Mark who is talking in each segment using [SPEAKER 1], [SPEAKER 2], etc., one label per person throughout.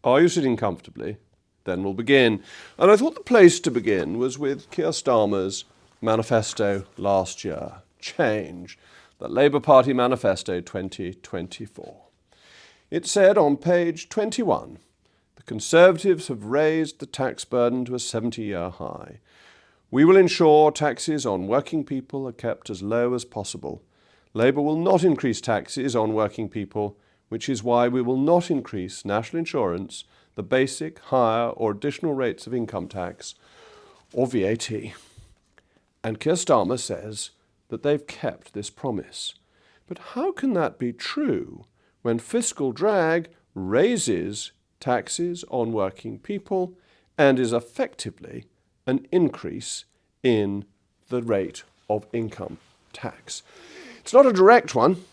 [SPEAKER 1] Are you sitting comfortably? Then we'll begin. And I thought the place to begin was with Keir Starmer's manifesto last year, Change, the Labour Party Manifesto 2024. It said on page 21, the Conservatives have raised the tax burden to a 70-year high. We will ensure taxes on working people are kept as low as possible. Labour will not increase taxes on working people, which is why we will not increase national insurance, the basic, higher or additional rates of income tax, or VAT. And Keir Starmer says that they've kept this promise. But how can that be true when fiscal drag raises taxes on working people and is effectively an increase in the rate of income tax? It's not a direct one,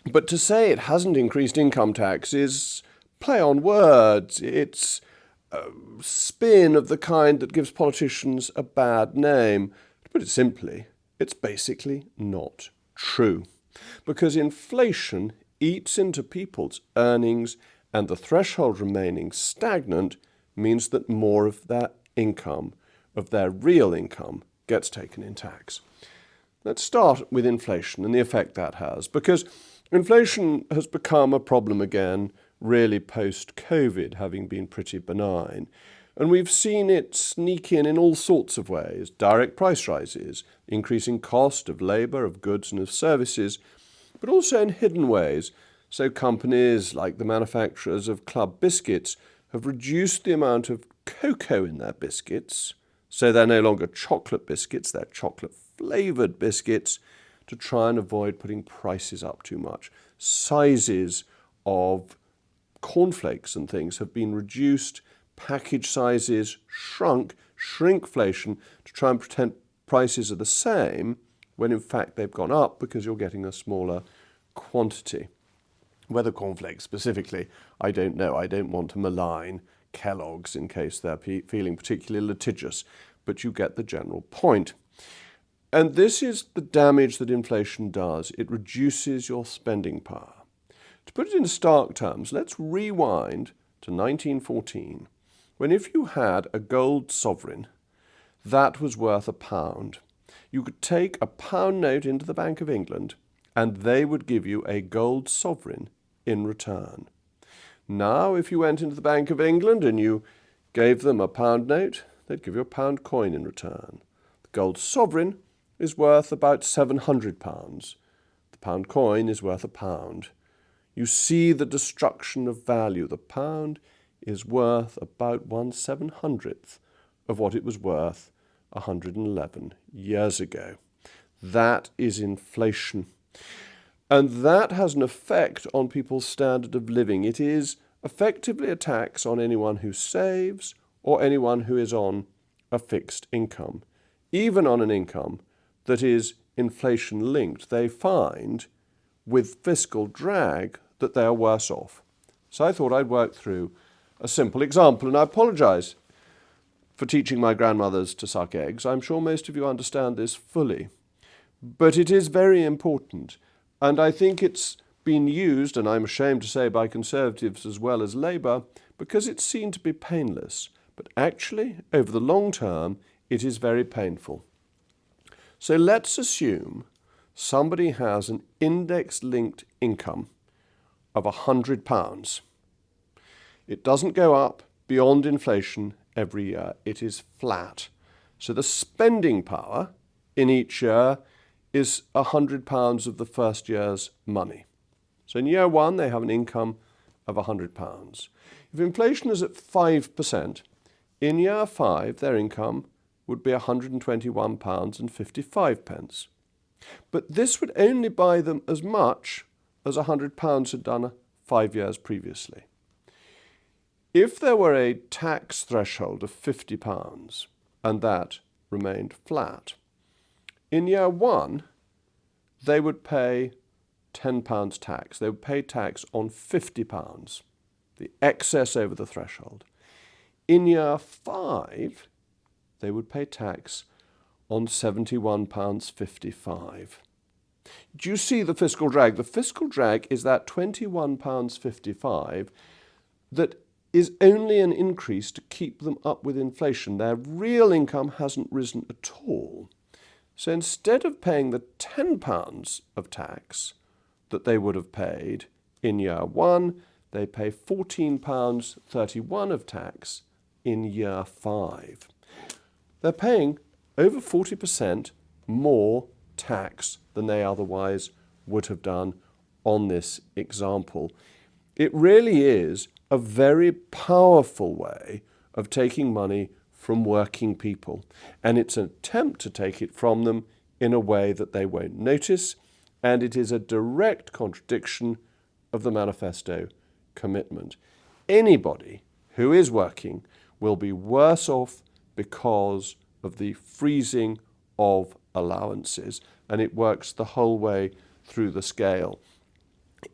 [SPEAKER 1] but to say it hasn't increased income tax is play on words. It's a spin of the kind that gives politicians a bad name. To put it simply, it's basically not true. Because inflation eats into people's earnings, and the threshold remaining stagnant means that more of their income, of their real income, gets taken in tax. Let's start with inflation and the effect that has, because inflation has become a problem again, really post-COVID, having been pretty benign. And we've seen it sneak in all sorts of ways: direct price rises, increasing cost of labour, of goods and of services, but also in hidden ways. So companies like the manufacturers of Club biscuits have reduced the amount of cocoa in their biscuits, so they're no longer chocolate biscuits, they're chocolate-flavoured biscuits, to try and avoid putting prices up too much. Sizes of cornflakes and things have been reduced, package sizes shrunk, shrinkflation, to try and pretend prices are the same, when in fact they've gone up because you're getting a smaller quantity. Whether cornflakes specifically, I don't know. I don't want to malign Kellogg's in case they're feeling particularly litigious, but you get the general point. And this is the damage that inflation does. It reduces your spending power. To put it in stark terms, let's rewind to 1914, when if you had a gold sovereign, that was worth £1. You could take a pound note into the Bank of England, and they would give you a gold sovereign in return. Now, if you went into the Bank of England and you gave them a pound note, they'd give you a pound coin in return. The gold sovereign is worth about £700. The pound coin is worth £1. You see the destruction of value. The pound is worth about 1/700th of what it was worth 111 years ago. That is inflation. And that has an effect on people's standard of living. It is effectively a tax on anyone who saves or anyone who is on a fixed income. Even on an income that is inflation linked, they find with fiscal drag that they are worse off. So I thought I'd work through a simple example, and I apologise for teaching my grandmothers to suck eggs. I'm sure most of you understand this fully. But it is very important, and I think it's been used, and I'm ashamed to say by Conservatives as well as Labour, because it's seen to be painless. But actually, over the long term, it is very painful. So let's assume somebody has an index-linked income of £100. It doesn't go up beyond inflation every year. It is flat. So the spending power in each year is £100 of the first year's money. So in year one, they have an income of £100. If inflation is at 5%, in year 5, their income would be £121.55. But this would only buy them as much as £100 had done 5 years previously. If there were a tax threshold of £50 and that remained flat, in year 1, they would pay £10 tax. They would pay tax on £50, the excess over the threshold. In year 5, they would pay tax on £71.55. Do you see the fiscal drag? The fiscal drag is that £21.55 that is only an increase to keep them up with inflation. Their real income hasn't risen at all. So instead of paying the £10 of tax that they would have paid in year one, they pay £14.31 of tax in year 5. They're paying over 40% more tax than they otherwise would have done on this example. It really is a very powerful way of taking money from working people, and it's an attempt to take it from them in a way that they won't notice, and it is a direct contradiction of the manifesto commitment. Anybody who is working will be worse off because of the freezing of allowances, and it works the whole way through the scale.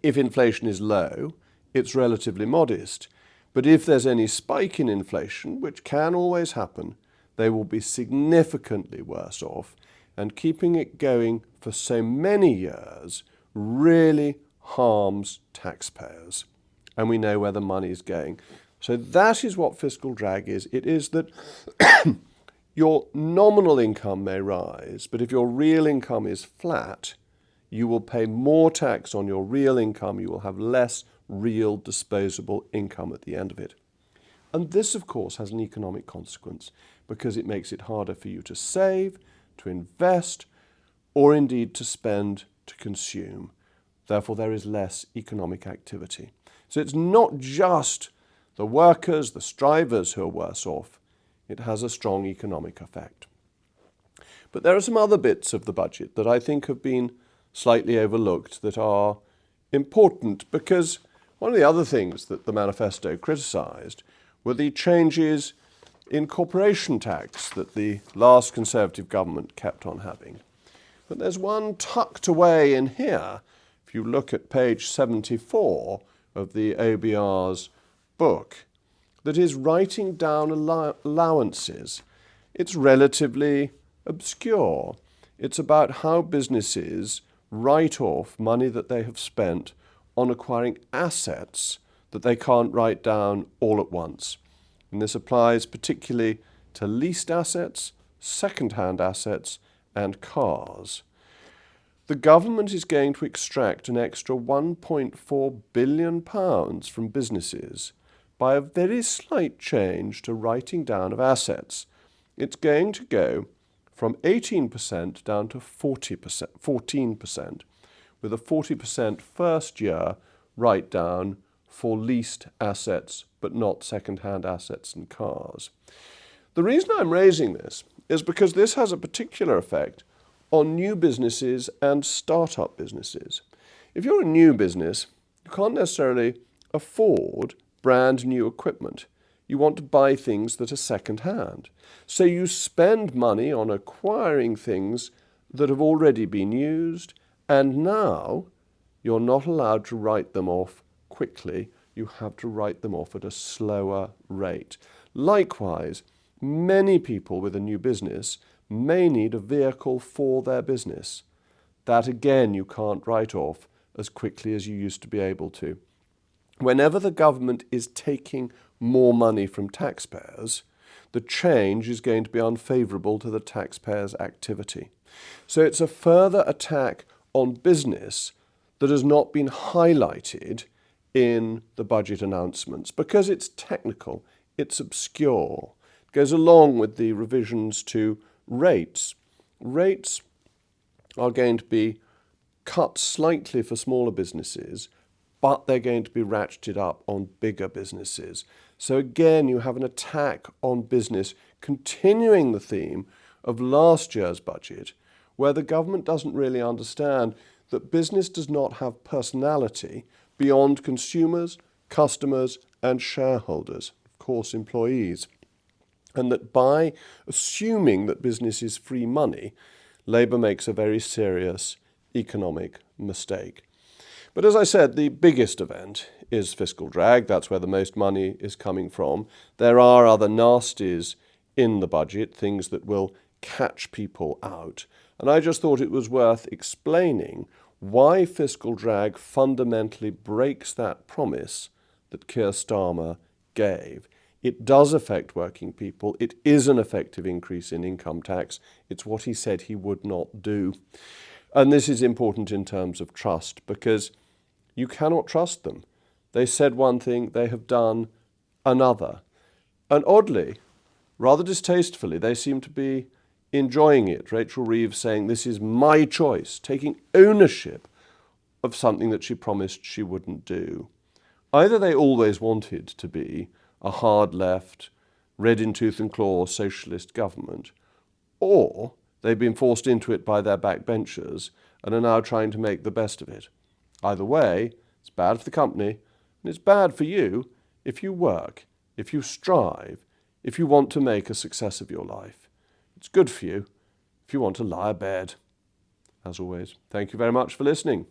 [SPEAKER 1] If inflation is low, it's relatively modest. But if there's any spike in inflation, which can always happen, they will be significantly worse off. And keeping it going for so many years really harms taxpayers. And we know where the money is going. So that is what fiscal drag is. It is that your nominal income may rise, but if your real income is flat, you will pay more tax on your real income. You will have less real disposable income at the end of it. And this, of course, has an economic consequence because it makes it harder for you to save, to invest, or indeed to spend, to consume. Therefore, there is less economic activity. So it's not just the workers, the strivers who are worse off. It has a strong economic effect. But there are some other bits of the budget that I think have been slightly overlooked that are important, because one of the other things that the manifesto criticised were the changes in corporation tax that the last Conservative government kept on having. But there's one tucked away in here, if you look at page 74 of the OBR's book, that is writing down allowances. It's relatively obscure. It's about how businesses write off money that they have spent on acquiring assets that they can't write down all at once. And this applies particularly to leased assets, second-hand assets, and cars. The government is going to extract an extra £1.4 billion from businesses by a very slight change to writing down of assets. It's going to go from 18% down to 14%, with a 40% first year write down for leased assets, but not second-hand assets and cars. The reason I'm raising this is because this has a particular effect on new businesses and start-up businesses. If you're a new business, you can't necessarily afford brand new equipment. You want to buy things that are second-hand. So you spend money on acquiring things that have already been used, and now you're not allowed to write them off quickly. You have to write them off at a slower rate. Likewise, many people with a new business may need a vehicle for their business. That again you can't write off as quickly as you used to be able to. Whenever the government is taking more money from taxpayers, the change is going to be unfavourable to the taxpayers' activity. So it's a further attack on business that has not been highlighted in the budget announcements because it's technical, it's obscure. It goes along with the revisions to rates. Rates are going to be cut slightly for smaller businesses, but they're going to be ratcheted up on bigger businesses. So again, you have an attack on business, continuing the theme of last year's budget, where the government doesn't really understand that business does not have personality beyond consumers, customers, and shareholders, of course, employees. And that by assuming that business is free money, Labour makes a very serious economic mistake. But as I said, the biggest event is fiscal drag. That's where the most money is coming from. There are other nasties in the budget, things that will catch people out. And I just thought it was worth explaining why fiscal drag fundamentally breaks that promise that Keir Starmer gave. It does affect working people. It is an effective increase in income tax. It's what he said he would not do. And this is important in terms of trust, because you cannot trust them. They said one thing, they have done another. And oddly, rather distastefully, they seem to be enjoying it. Rachel Reeves saying, this is my choice, taking ownership of something that she promised she wouldn't do. Either they always wanted to be a hard left, red in tooth and claw socialist government, or they've been forced into it by their backbenchers and are now trying to make the best of it. Either way, it's bad for the company, and it's bad for you if you work, if you strive, if you want to make a success of your life. It's good for you if you want to lie abed. As always, thank you very much for listening.